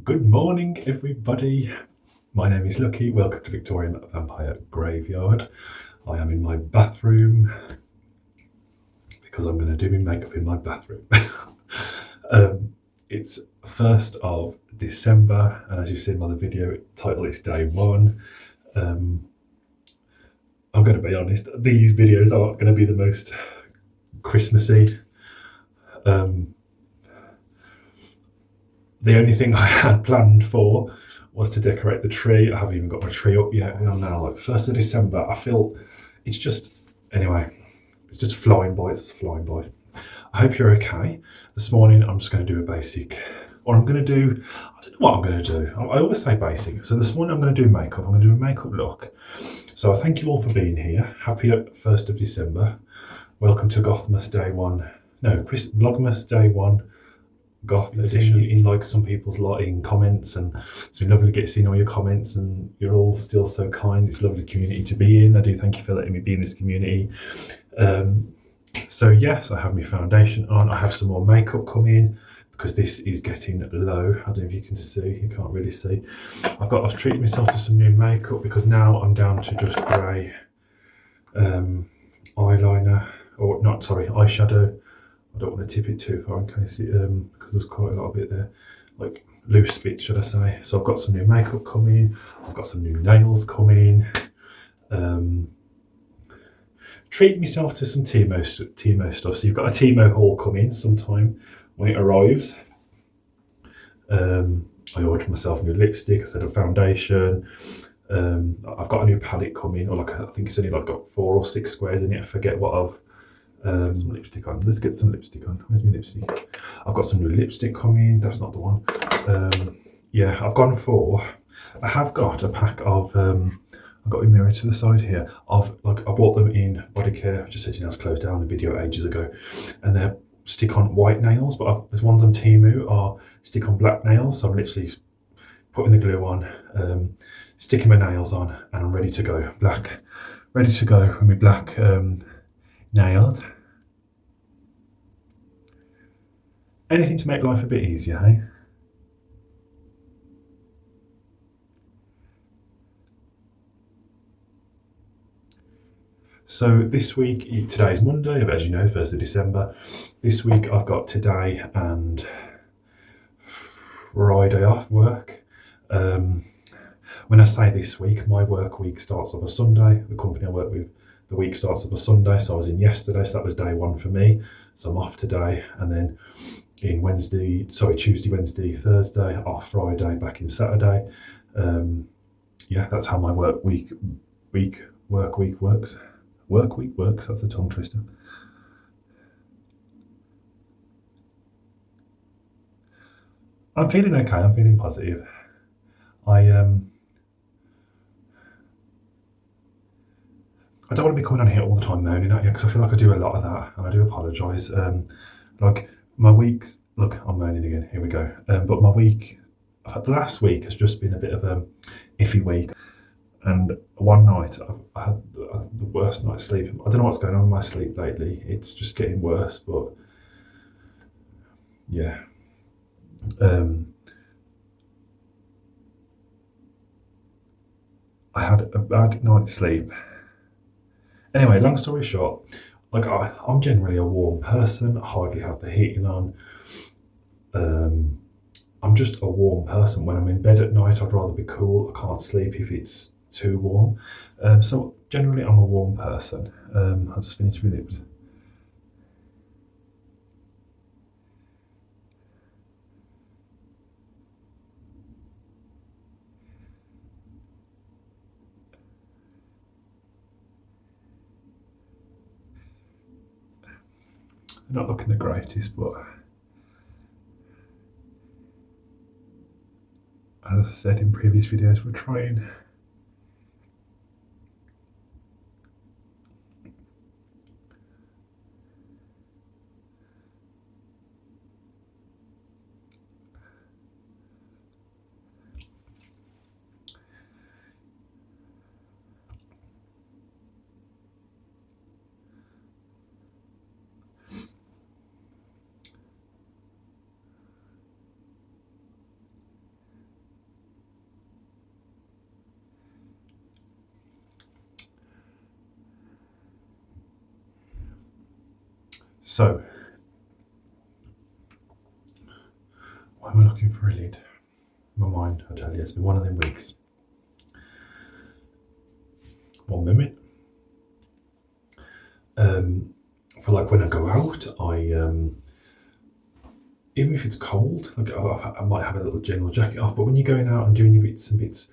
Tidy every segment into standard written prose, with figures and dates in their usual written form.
Good morning, everybody. My name is Lucky. Welcome to Victorian Vampire Graveyard. I am in my bathroom because I'm going to do my makeup in my bathroom. It's 1st of December, and as you've seen by the video title, it's day one. I'm going to be honest, these videos aren't going to be the most Christmassy. The only thing I had planned for was to decorate the tree. I haven't even got my tree up yet. We are now like 1st of December. I feel it's just, anyway, it's just flying by. It's just flying by. I hope you're okay. This morning I'm just going to do a basic, or I'm going to do, I don't know what I'm going to do. I always say basic. So this morning I'm going to do makeup. I'm going to do a makeup look. So I thank you all for being here. Happy 1st of December. Welcome to Gothmas Day 1. No, Vlogmas Day 1. Goth edition. In like some people's in comments, and it's been lovely to get seeing all your comments, and you're all still so kind. It's a lovely community to be in. I do thank you for letting me be in this community. So yes, I have my foundation on. I have some more makeup coming because this is getting low. I don't know if you can see. You can't really see. I've treated myself to some new makeup because now I'm down to just grey eyeliner, or not, sorry, eyeshadow. I don't want to tip it too far in case it, because there's quite a lot of it there, like loose bits, should I say. So I've got some new makeup coming. I've got some new nails coming. Treat myself to some Timo stuff. So you've got a Timo haul coming sometime when it arrives. I ordered myself a new lipstick. I said a foundation. I've got a new palette coming, or I think it's only got 4 or 6 squares in it. I forget what I've. Some lipstick on. Let's get some lipstick on. Where's my lipstick? I've got some new lipstick coming. That's not the one. Yeah, I've gone for. I have got a pack of. I've got a mirror to the side here. I bought them in Body Care. I just said nails closed down a video ages ago, and they're stick on white nails. But there's ones on Temu are stick on black nails. So I'm literally putting the glue on, sticking my nails on, and I'm ready to go. Ready to go with my black nails. Anything to make life a bit easier, hey? So this week, today's Monday, as you know, 1st of December. This week I've got today and Friday off work. When I say this week, my work week starts on a Sunday. The company I work with, the week starts on a Sunday. So I was in yesterday, so that was day one for me. So I'm off today, and then in Tuesday, Wednesday, Thursday, off Friday, back in Saturday. Yeah, that's how my work week works. Work week works, that's a tongue twister. I'm feeling okay, I'm feeling positive. I don't want to be coming on here all the time moaning at you, because I feel like I do a lot of that, and I do apologise. Like my week, look, I'm moaning again, here we go. But my week, the last week has just been a bit of a iffy week. And one night, I had the worst night's sleep. I don't know what's going on with my sleep lately. It's just getting worse, but yeah. I had a bad night's sleep. Anyway, long story short, I'm generally a warm person. I hardly have the heating on. I'm just a warm person. When I'm in bed at night, I'd rather be cool. I can't sleep if it's too warm. So generally I'm a warm person. I'll just finish my lips. They're not looking the greatest, but as I said in previous videos, we're trying. So, why am I looking for a lid? My mind, I tell you, it's been one of them weeks. 1 minute. For like when I go out, even if it's cold, like I might have a little general jacket off, but when you're going out and doing your bits and bits,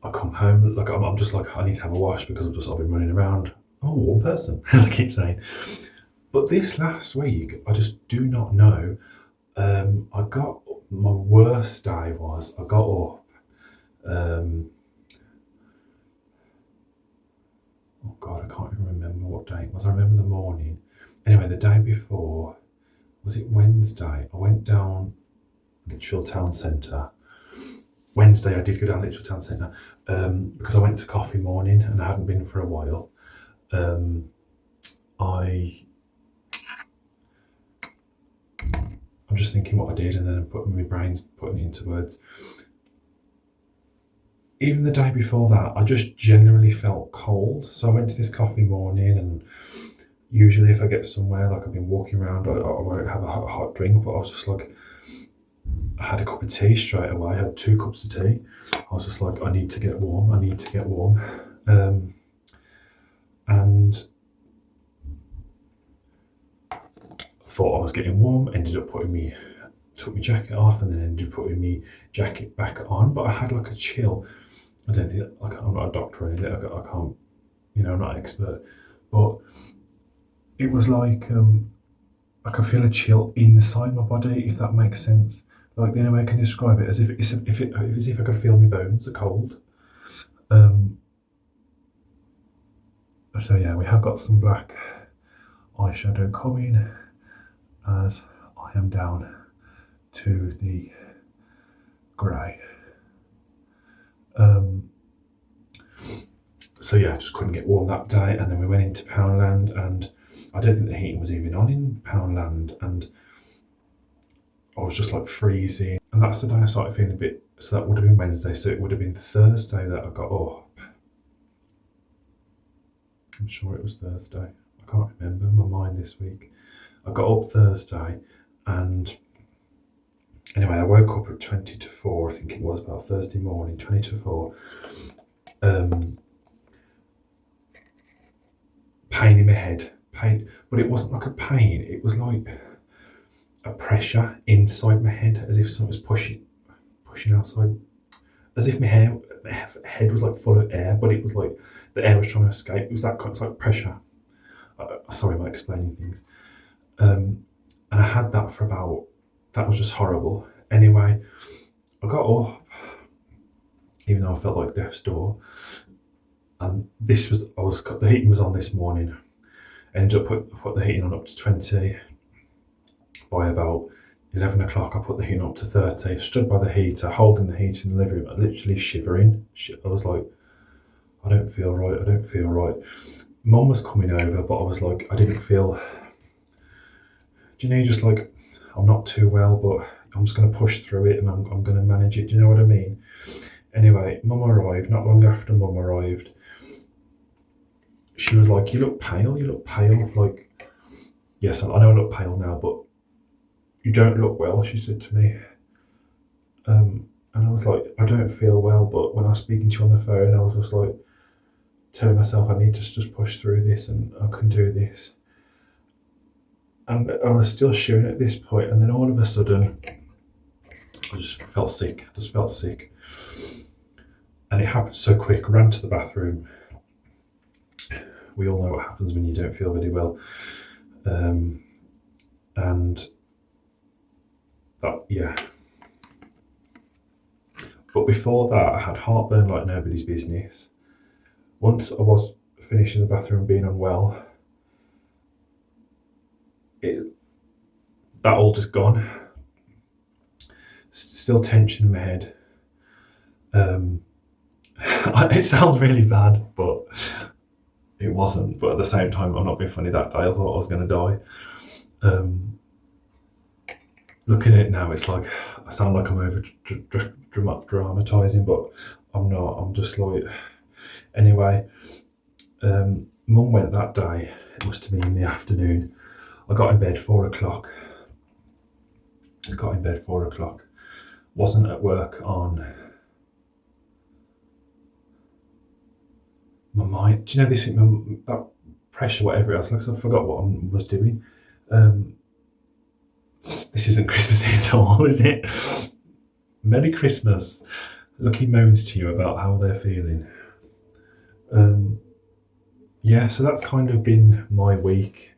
I come home, like I'm just like, I need to have a wash because I've been running around. I'm a warm person, as I keep saying. But this last week, I just do not know. I got, my worst day was, I got up, oh God, I can't even remember what day it was. I remember the morning. Anyway, the day before, was it Wednesday? I went down Lichfield Town Centre. Wednesday I did go down Lichfield Town Centre because I went to coffee morning and I hadn't been for a while. I'm just thinking what I did and then my brain's putting it into words. Even the day before that, I just generally felt cold. So I went to this coffee morning, and usually if I get somewhere, like I've been walking around, I won't have a hot drink, but I was just like, I had a cup of tea straight away. I had 2 cups of tea. I was just like, I need to get warm. And thought I was getting warm, ended up took my jacket off and then ended up putting my jacket back on, but I had like a chill. I don't think, like, I'm not a doctor or anything, I can't, I'm not an expert, but it was like, I could feel a chill inside my body, if that makes sense. Like, the only way I can describe it is if I could feel my bones are cold. So yeah, we have got some black eyeshadow coming as I am down to the grey. So yeah, I just couldn't get warm that day, and then we went into Poundland, and I don't think the heating was even on in Poundland, and I was just like freezing. And that's the day I started feeling a bit, so that would have been Wednesday, so it would have been Thursday that I got up. I'm sure it was Thursday. I can't remember, my mind this week. I got up Thursday, and anyway, I woke up at 20 to 4, I think it was, about Thursday morning, 20 to 4. Pain in my head, but it wasn't like a pain, it was like a pressure inside my head, as if something was pushing outside, as if my head was like full of air, but it was like the air was trying to escape. It was that kind of like pressure. Sorry, I'm explaining things. And I had that that was just horrible. Anyway, I got up, even though I felt like death's door. And the heating was on this morning. I ended up put the heating on up to 20. By about 11 o'clock, I put the heating up to 30. Stood by the heater, holding the heater in the living room, literally shivering. I was like, I don't feel right. Mum was coming over, but I was like, I didn't feel, just like, I'm not too well, but I'm just going to push through it and I'm going to manage it. Do you know what I mean? Anyway, Mum arrived. Not long after Mum arrived, she was like, you look pale. Like, yes, I know I look pale now, but you don't look well, she said to me. And I was like, I don't feel well, but when I was speaking to you on the phone, I was just like, telling myself I need to just push through this and I can do this. And I was still shivering at this point, and then all of a sudden, I just felt sick. And it happened so quick. I ran to the bathroom. We all know what happens when you don't feel very well. And that, yeah. But before that, I had heartburn like nobody's business. Once I was finished in the bathroom being unwell, that all just gone. Still tension in my head. It sounds really bad, but it wasn't. But at the same time, I'm not being funny. That day I thought I was going to die. Looking at it now, it's like I sound like I'm over dramatising, but I'm not. I'm just like, anyway. Mum went that day. It must have been in the afternoon. I got in bed 4 o'clock. I got in bed 4 o'clock. Wasn't at work on my mind. Do you know this? That pressure, whatever else. Like, I forgot what I was doing. This isn't Christmassy at all, is it? Merry Christmas. Lucky moans to you about how they're feeling. Yeah, so that's kind of been my week.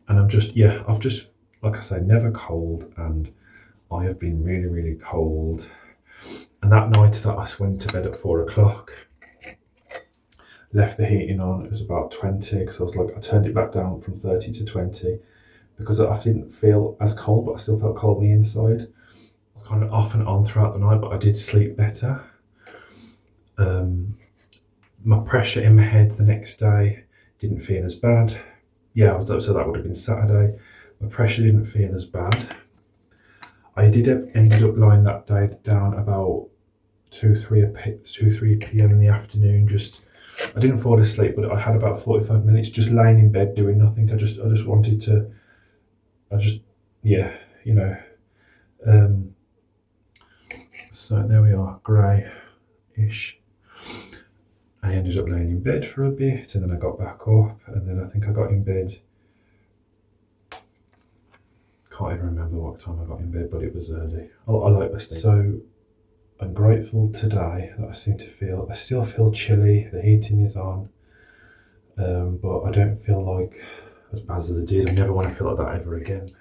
And I've just, like I say, never cold. And I have been really, really cold. And that night that I went to bed at 4 o'clock, left the heating on, it was about 20, because I turned it back down from 30 to 20, because I didn't feel as cold, but I still felt cold on the inside. I was kind of off and on throughout the night, but I did sleep better. My pressure in my head the next day didn't feel as bad. Yeah, so that would have been Saturday. My pressure didn't feel as bad. I ended up lying that day down about 2-3 p.m. in the afternoon. I didn't fall asleep, but I had about 45 minutes just laying in bed doing nothing. I just wanted to. So there we are, grey-ish. I ended up laying in bed for a bit, and then I got back up, and then I think I got in bed. Can't even remember what time I got in bed, but it was early. I like my sleep. So I'm grateful today that I still feel chilly. The heating is on, but I don't feel like as bad as I did. I never want to feel like that ever again.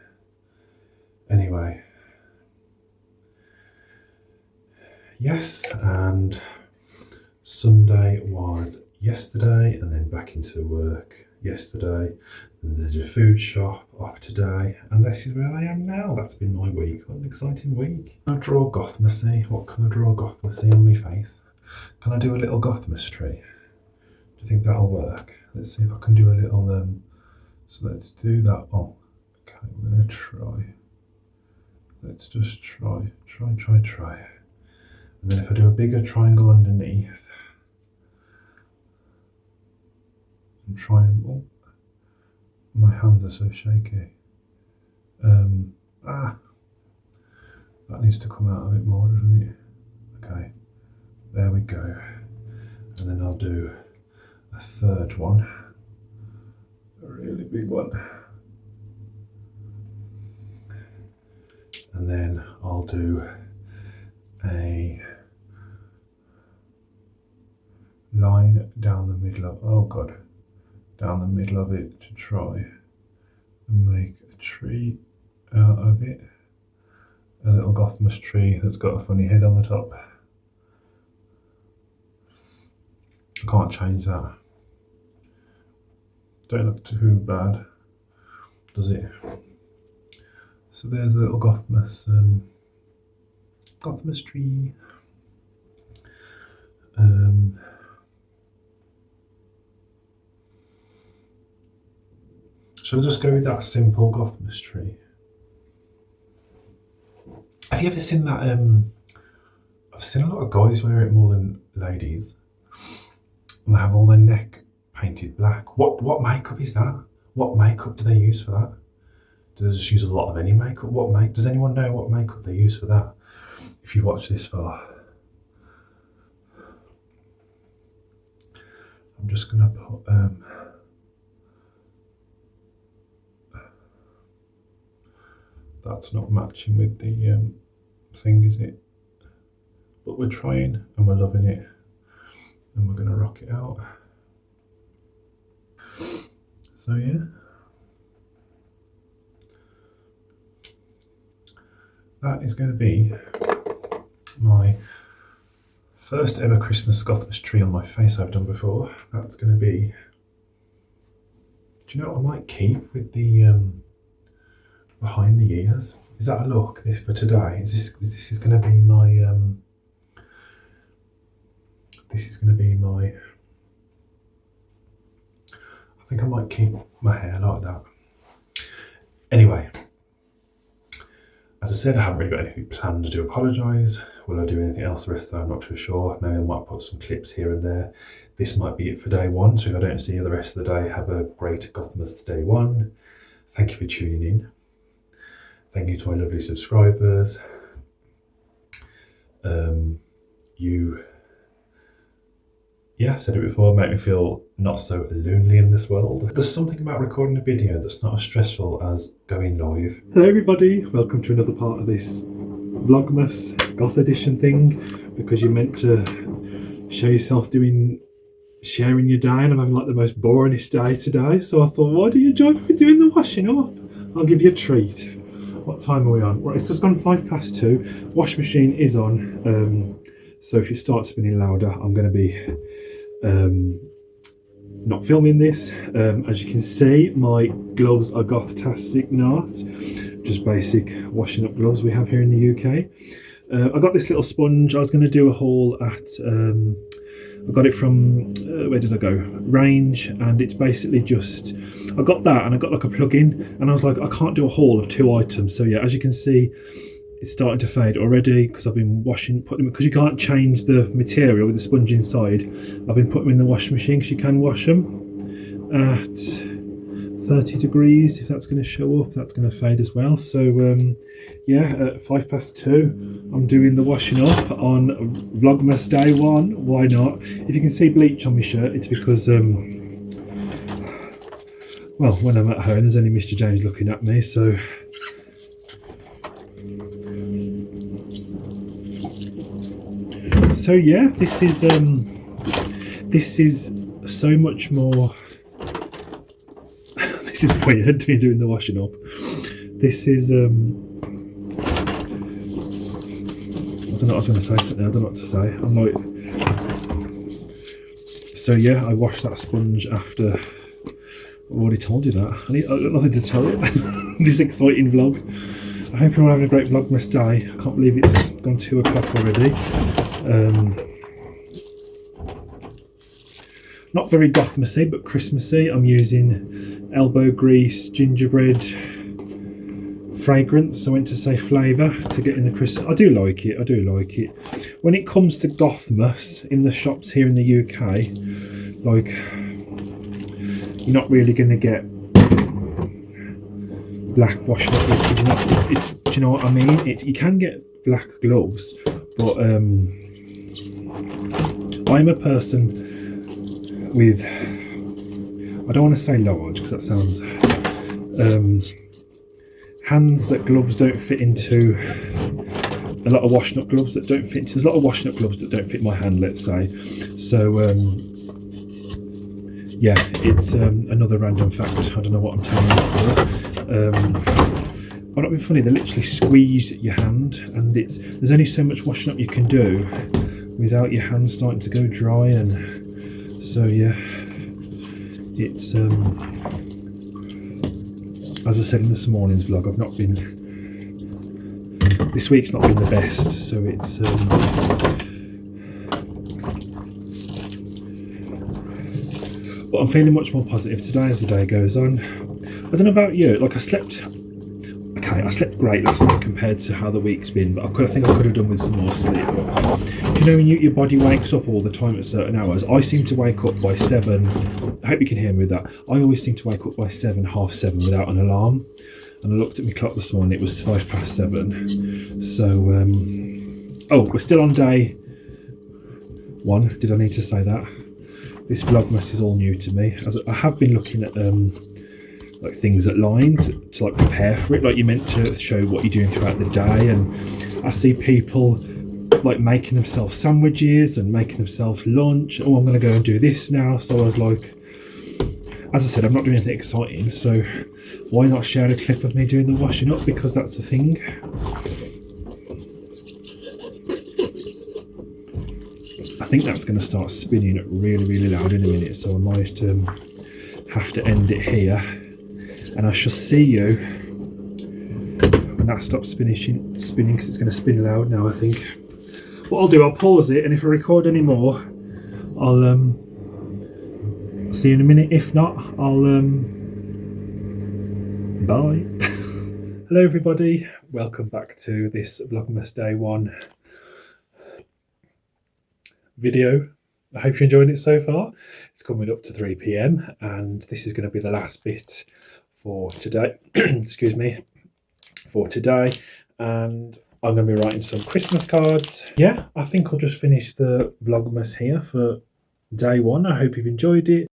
Anyway, yes, and Sunday was yesterday, and then back into work yesterday, and then did a food shop off today, and this is where I am now. That's been my week. What an exciting week. Can I draw Gothmasy? What can I draw Gothmasy on my face? Can I do a little Gothmas tree? Do you think that'll work? Let's see if I can do a little, so let's do that. Oh, okay, we're gonna try. Let's just try. And then if I do a bigger triangle underneath, I'm trying. Oh, my hands are so shaky. That needs to come out a bit more, doesn't it? Okay, there we go. And then I'll do a third one, a really big one. And then I'll do a line down the middle of it to try and make a tree out of it. A little Gothmas tree that's got a funny head on the top. I can't change that. Don't look too bad, does it? So there's a little Gothmas tree. Shall I just go with that simple Gothmas tree? Have you ever seen that? I've seen a lot of guys wear it more than ladies, and they have all their neck painted black. What makeup is that? What makeup do they use for that? Do they just use a lot of any makeup? Does anyone know what makeup they use for that? If you watch this far, I'm just gonna put that's not matching with the thing, is it? But we're trying and we're loving it, and we're gonna rock it out. So yeah, that is going to be my first ever Christmas Gothmas tree on my face I've done before. That's going to be, do you know what I might keep with the behind the ears? Is that a look this for today? This is going to be my I think I might keep my hair like that. Anyway, as I said, I haven't really got anything planned. I do apologise. Will I do anything else the rest of the day? I'm not too sure. Maybe I might put some clips here and there. This might be it for day one. So if I don't see you the rest of the day, have a great Gothmas day one. Thank you for tuning in. Thank you to my lovely subscribers. Said it before, make me feel not so lonely in this world. There's something about recording a video that's not as stressful as going live. Hello everybody, welcome to another part of this Vlogmas Goth edition thing, because you're meant to show yourself sharing your day, and I'm having like the most boringest day today, so I thought, why do you join me doing the washing up? I'll give you a treat. What time are we on? Right, it's just gone 2:05. The wash machine is on, so if you start spinning louder, I'm going to be not filming this. As you can see, my gloves are Goth-tastic, not just basic washing up gloves we have here in the UK. I got this little sponge. I was going to do a haul at I got it from where did I go? Range, and it's basically just, I got that and I got like a plug-in, and I was like, I can't do a haul of 2 items. So yeah, as you can see, it's starting to fade already because I've been putting them, because you can't change the material with the sponge inside. I've been putting them in the washing machine because you can wash them at 30 degrees. If that's going to show up, that's going to fade as well. So yeah, at 2:05, I'm doing the washing up on Vlogmas day 1. Why not? If you can see bleach on my shirt, it's because well, when I'm at home, there's only Mr. James looking at me, so yeah, this is so much more. This is weird, me doing the washing up. This is I don't know what I was going to say something. I don't know what to say. I'm like, so yeah, I washed that sponge after. I've already told you that. I've got nothing to tell you. This exciting vlog. I hope you're all having a great Vlogmas day. I can't believe it's gone 2 o'clock already. Not very Gothmasy, but Christmassy. I'm using elbow grease, gingerbread fragrance. I went to say flavour to get in the Christmas. I do like it. I do like it. When it comes to Gothmas in the shops here in the UK, like, you're not really going to get black washing up liquid. You know, do you know what I mean? You can get black gloves, but I'm a person with, I don't want to say large because that sounds, hands that gloves don't fit into. A lot of washing up gloves that don't fit. There's a lot of washing up gloves that don't fit my hand, let's say. So yeah, it's another random fact. I don't know what I'm telling you for. I'm not being funny. They literally squeeze your hand, and there's only so much washing up you can do without your hand starting to go dry. And so yeah, it's as I said in this morning's vlog, this week's not been the best, so it's but I'm feeling much more positive today as the day goes on. I don't know about you, like I slept great last night compared to how the week's been, but I think I could have done with some more sleep. Do you know when your body wakes up all the time at certain hours? I seem to wake up by 7. I hope you can hear me with that. I always seem to wake up by 7, 7:30 without an alarm. And I looked at my clock this morning, it was 7:05. So, oh, we're still on day 1. Did I need to say that? This Vlogmas is all new to me. I have been looking at like things at Line to like prepare for it. Like, you're meant to show what you're doing throughout the day, and I see people like making themselves sandwiches and making themselves lunch. Oh, I'm going to go and do this now. So I was like, as I said, I'm not doing anything exciting, so why not share a clip of me doing the washing up, because that's the thing. I think that's going to start spinning really, really loud in a minute, so I might have to end it here, and I shall see you when that stops spinning, because it's going to spin loud now, I think. What I'll do, I'll pause it, and if I record any more, I'll see you in a minute. If not, I'll bye. Hello everybody, welcome back to this Vlogmas Day 1 video. I hope you're enjoying it so far. It's coming up to 3 PM, and this is going to be the last bit for today. Excuse me, for today. And I'm going to be writing some Christmas cards. Yeah, I think I'll just finish the Vlogmas here for day one. I hope you've enjoyed it.